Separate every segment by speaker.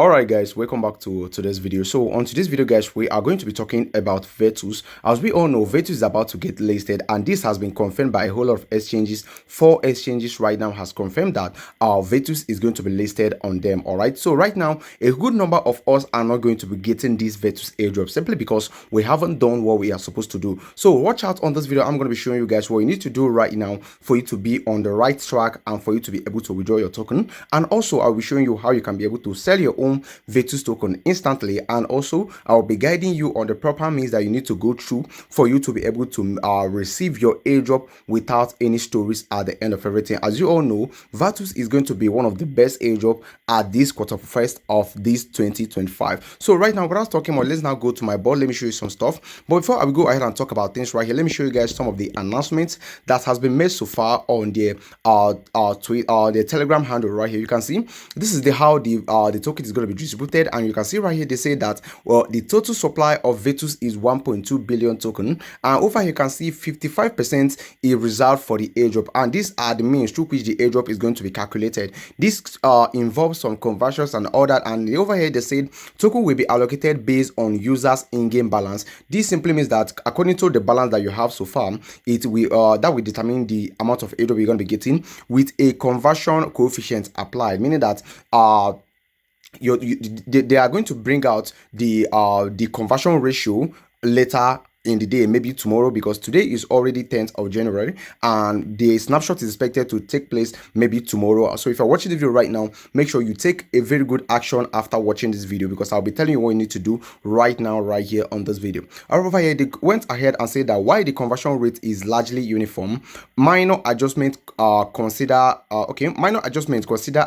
Speaker 1: Alright guys, welcome back to today's video. So on today's video guys, we are going to be talking about Vertus. As we all know, Vertus is about to get listed, and this has been confirmed by a whole lot of exchanges. 4 exchanges right now has confirmed that Vertus is going to be listed on them. Alright, so right now a good number of us are not going to be getting this Vertus airdrop simply because we haven't done what we are supposed to do. So watch out on this video. I'm going to be showing you guys what you need to do right now for you to be on the right track and for you to be able to withdraw your token. And also I'll be showing you how you can be able to sell your own Vertus token instantly, and also I'll be guiding you on the proper means that you need to go through for you to be able to receive your airdrop without any stories at the end of everything. As you all know, Vertus is going to be one of the best airdrop at this quarter first of this 2025. So right now, what I was talking about, let's now go to my board. Let me show you some stuff. But before I go ahead and talk about things right here, let me show you guys some of the announcements that has been made so far on the the Telegram handle right here. You can see this is how the token is going to be distributed, and you can see right here they say that the total supply of Vertus is 1.2 billion token, and over here you can see 55% is reserved for the airdrop, and these are the means through which the airdrop is going to be calculated. This involves some conversions and all that, and over here they said token will be allocated based on users in-game balance. This simply means that according to the balance that you have so far, it will that will determine the amount of airdrop you're going to be getting with a conversion coefficient applied, meaning that they are going to bring out the conversion ratio later in the day, maybe tomorrow, because today is already 10th of January and the snapshot is expected to take place maybe tomorrow. So if you're watching the video right now, make sure you take a very good action after watching this video, because I'll be telling you what you need to do right now right here on this video. Over here they went ahead and said that while the conversion rate is largely uniform, minor adjustments consider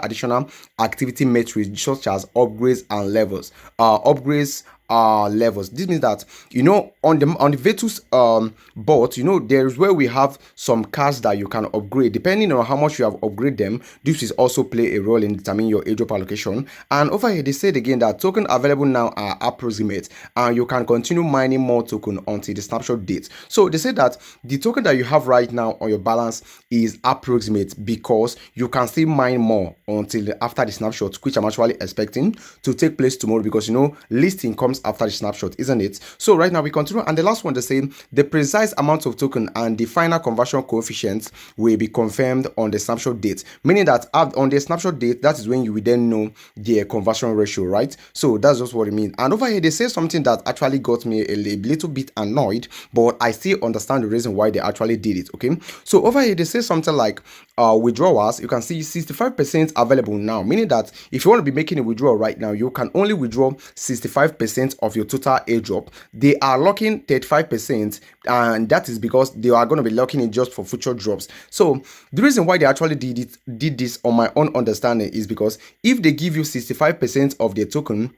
Speaker 1: additional activity metrics such as upgrades and levels. Levels. This means that, you know, on the Vertus bot, you know, there's where we have some cards that you can upgrade depending on how much you have upgraded them. This is also play a role in determining your airdrop allocation. And over here they said again that token available now are approximate, and you can continue mining more token until the snapshot date. So they said that the token that you have right now on your balance is approximate because you can still mine more until after the snapshot, which I'm actually expecting to take place tomorrow, because you know listing comes after the snapshot, isn't it? So right now we continue, and the last one they say the precise amount of token and the final conversion coefficients will be confirmed on the snapshot date, meaning that on the snapshot date, that is when you will then know the conversion ratio, right? So that's just what it means. And over here they say something that actually got me a little bit annoyed, but I still understand the reason why they actually did it. Okay, so over here they say something like withdrawals, you can see 65% available now, meaning that if you want to be making a withdrawal right now, you can only withdraw 65% of your total airdrop. They are locking 35%, and that is because they are going to be locking it just for future drops. So the reason why they actually did this on my own understanding is because if they give you 65% of their token,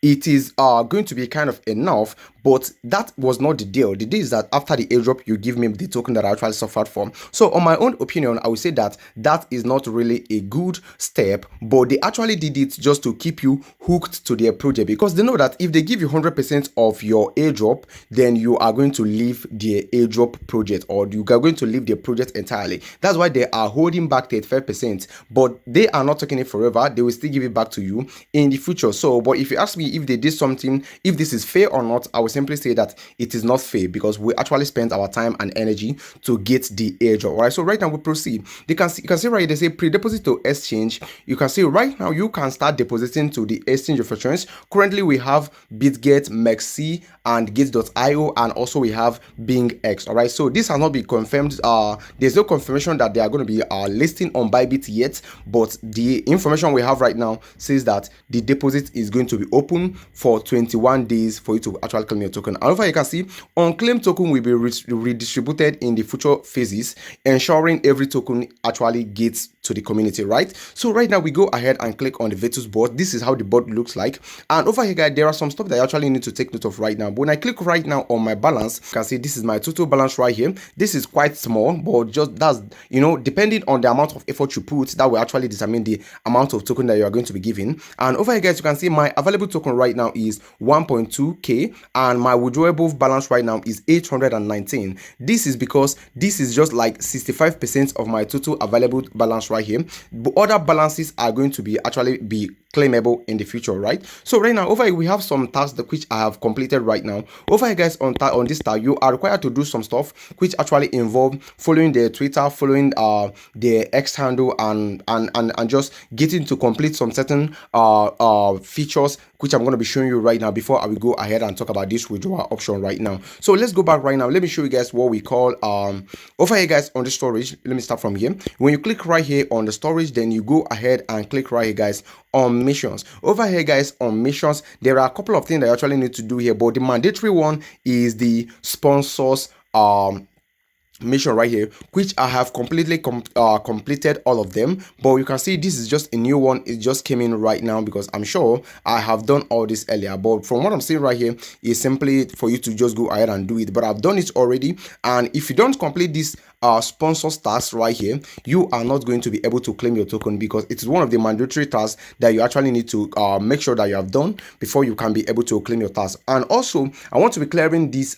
Speaker 1: it is going to be kind of enough, but that was not the deal. The deal is that after the airdrop, you give me the token that I actually suffered from. So on my own opinion, I would say that that is not really a good step, but they actually did it just to keep you hooked to their project, because they know that if they give you 100% of your airdrop, then you are going to leave the airdrop project, or you are going to leave the project entirely. That's why they are holding back 35%, but they are not taking it forever. They will still give it back to you in the future. So, but if you ask me if they did something, if this is fair or not, I would simply say that it is not fair, because we actually spent our time and energy to get the airdrop. All right, so right now we proceed. You can see right here, they say pre-deposit to exchange. You can see right now you can start depositing to the exchange of your choice. Currently we have Bitget, Mexi, and Gates.io, and also we have BingX. All right, so this has not been confirmed. There's no confirmation that they are going to be listing on Bybit yet, but the information we have right now says that the deposit is going to be open for 21 days for you to actually claim your token. However, you can see unclaimed token will be redistributed in the future phases, ensuring every token actually gets to the community, right? So right now we go ahead and click on the Vertus board. This is how the board looks like, and over here guys, there are some stuff that I actually need to take note of right now. But when I click right now on my balance, you can see this is my total balance right here. This is quite small, but just that's, you know, depending on the amount of effort you put, that will actually determine the amount of token that you are going to be given. And over here guys, you can see my available token right now is 1.2k, and my withdrawable balance right now is 819. This is because this is just like 65% of my total available balance right here. But other balances are going to be actually be claimable in the future, right? So right now over here we have some tasks which I have completed right now. Over here guys, on this tab you are required to do some stuff which actually involve following their Twitter, following their X handle, and just getting to complete some certain features which I'm going to be showing you right now before I will go ahead and talk about this withdrawal option right now. So let's go back right now. Let me show you guys what we call over here guys on the storage. Let me start from here. When you click right here on the storage, then you go ahead and click right here guys on missions. Over here guys on missions, there are a couple of things that you actually need to do here, but the mandatory one is the sponsors mission right here, which I have completely completed all of them. But you can see this is just a new one. It just came in right now because I'm sure I have done all this earlier, but from what I'm seeing right here is simply for you to just go ahead and do it. But I've done it already, and if you don't complete this sponsor tasks right here, you are not going to be able to claim your token, because it is one of the mandatory tasks that you actually need to make sure that you have done before you can be able to claim your task. And also I want to be clearing this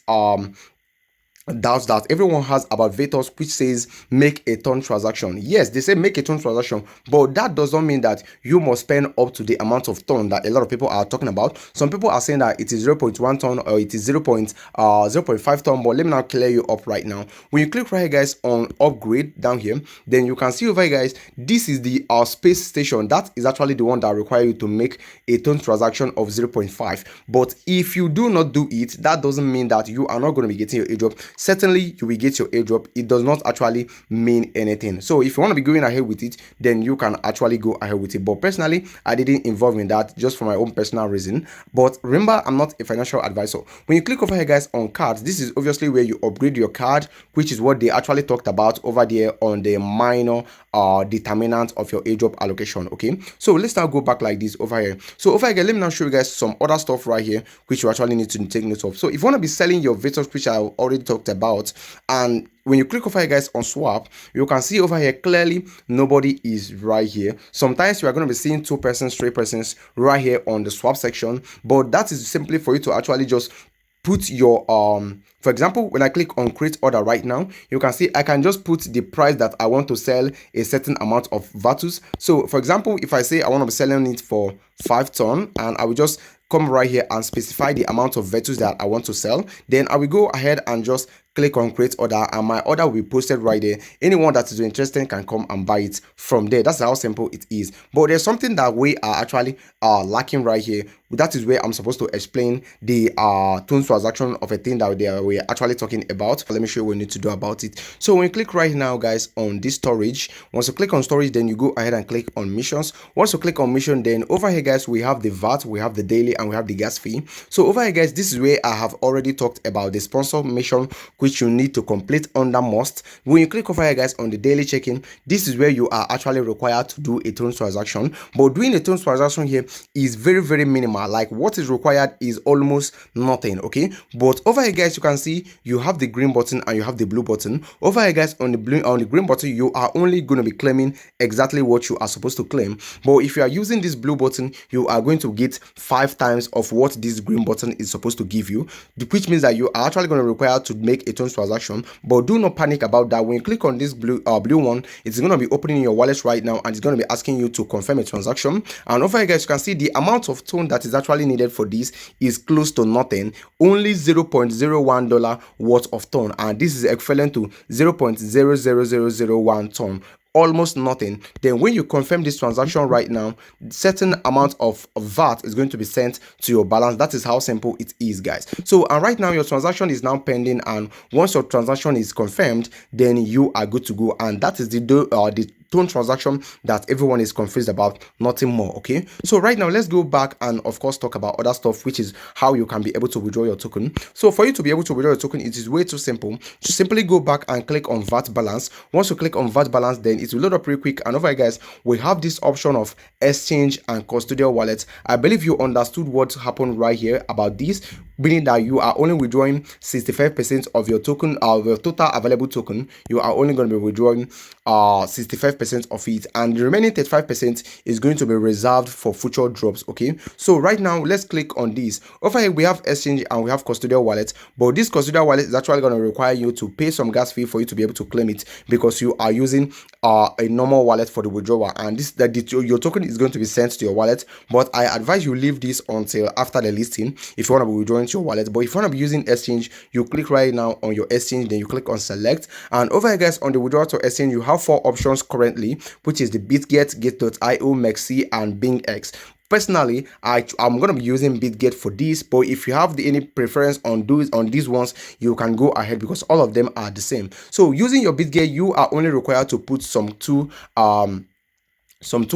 Speaker 1: doubts that everyone has about Vertus, which says make a ton transaction. Yes, they say make a ton transaction, but that does not mean that you must spend up to the amount of ton that a lot of people are talking about. Some people are saying that it is 0.1 ton or it is 0.5 ton, but let me now clear you up right now. When you click right here guys on upgrade down here, then you can see over here guys, this is the space station. That is actually the one that requires you to make a ton transaction of 0.5. But if you do not do it, that doesn't mean that you are not going to be getting your airdrop. Certainly you will get your airdrop. It does not actually mean anything. So if you want to be going ahead with it, then you can actually go ahead with it. But personally, I didn't involve in that just for my own personal reason. But remember, I'm not a financial advisor. When you click over here guys on cards, this is obviously where you upgrade your card, which is what they actually talked about over there on the minor determinant of your airdrop allocation. Okay, so let's now go back like this over here. So over here, let me now show you guys some other stuff right here which you actually need to take note of. So if you want to be selling your Vertus, which I already talked about, and when you click over here guys on swap, you can see over here clearly nobody is right here. Sometimes you are going to be seeing 2 persons, 3 persons right here on the swap section, but that is simply for you to actually just put your for example, when I click on create order right now, you can see I can just put the price that I want to sell a certain amount of Vertus. So for example, if I say I want to be selling it for 5 ton, and I will just come right here and specify the amount of Vertus that I want to sell, then I will go ahead and just click on create order, and my order will be posted right there. Anyone that is interested can come and buy it from there. That's how simple it is. But there's something that we are actually lacking right here. That is where I'm supposed to explain the tone transaction of a thing that we're actually talking about. Let me show you what we need to do about it. So when you click right now guys on this storage, once you click on storage, then you go ahead and click on missions. Once you click on mission, then over here guys we have the VAT, we have the daily, and we have the gas fee. So over here guys, this is where I have already talked about the sponsor mission which you need to complete under must. When you click over here guys on the daily check-in, this is where you are actually required to do a tone transaction. But doing a tone transaction here is very minimal. Like what is required is almost nothing. Okay, but over here guys you can see you have the green button and you have the blue button. Over here guys on the green button, you are only going to be claiming exactly what you are supposed to claim. But if you are using this blue button, you are going to get 5 times of what this green button is supposed to give you, which means that you are actually going to require to make a tone transaction. But do not panic about that. When you click on this blue one, it's going to be opening your wallet right now, and it's going to be asking you to confirm a transaction. And over here guys you can see the amount of tone that is actually needed for this is close to nothing, only $0.01 worth of tone, and this is equivalent to 0.00001 tone. Almost nothing. Then when you confirm this transaction right now, certain amount of VAT is going to be sent to your balance. That is how simple it is guys. So and right now your transaction is now pending, and once your transaction is confirmed, then you are good to go. And that is the tone transaction that everyone is confused about, nothing more. Okay, so right now let's go back and of course talk about other stuff, which is how you can be able to withdraw your token. So for you to be able to withdraw your token, it is way too simple. Just simply go back and click on VAT balance. Once you click on VAT balance, then it will load up pretty quick, and over here guys we have this option of exchange and custodial wallet. I believe you understood what happened right here about this, meaning that you are only withdrawing 65% of your token, of your total available token. You are only going to be withdrawing 65% 65% of it, and the remaining 35% is going to be reserved for future drops. Okay, so right now let's click on this. Over here we have exchange and we have custodial wallet, but this custodial wallet is actually going to require you to pay some gas fee for you to be able to claim it, because you are using a normal wallet for the withdrawal, and your token is going to be sent to your wallet. But I advise you leave this until after the listing if you want to be withdrawing to your wallet. But if you want to be using exchange, you click right now on your exchange, then you click on select, and over here guys, on the withdrawal to exchange you have 4 options currently, which is the Bitget, Get.io, Mexi, and BingX. Personally, I'm gonna be using Bitget for this, but if you have any preference on these ones, you can go ahead, because all of them are the same. So using your Bitget, you are only required to put some two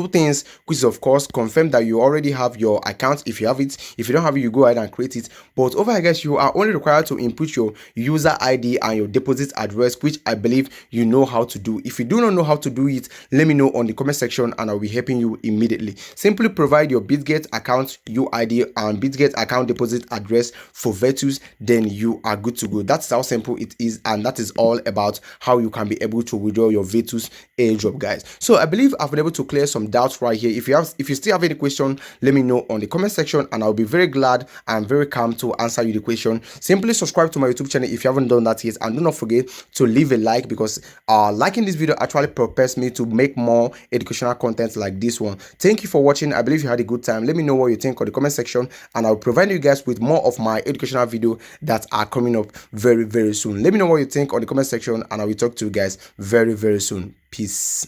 Speaker 1: things, which is of course confirm that you already have your account if you have it. If you don't have it, you go ahead and create it. But over here guys, you are only required to input your user ID and your deposit address, which I believe you know how to do. If you do not know how to do it, let me know on the comment section and I'll be helping you immediately. Simply provide your Bitget account UID and Bitget account deposit address for Vertus, then you are good to go. That's how simple it is, and that is all about how you can be able to withdraw your Vertus airdrop, guys. So I believe I've been able to clear some doubts right here. If you still have any question, let me know on the comment section and I'll be very glad and very calm to answer you the question. Simply subscribe to my YouTube channel if you haven't done that yet, and do not forget to leave a like, because liking this video actually propels me to make more educational content like this one. Thank you for watching. I believe you had a good time. Let me know what you think on the comment section, and I'll provide you guys with more of my educational video that are coming up very soon. Let me know what you think on the comment section, and I will talk to you guys very soon. Peace.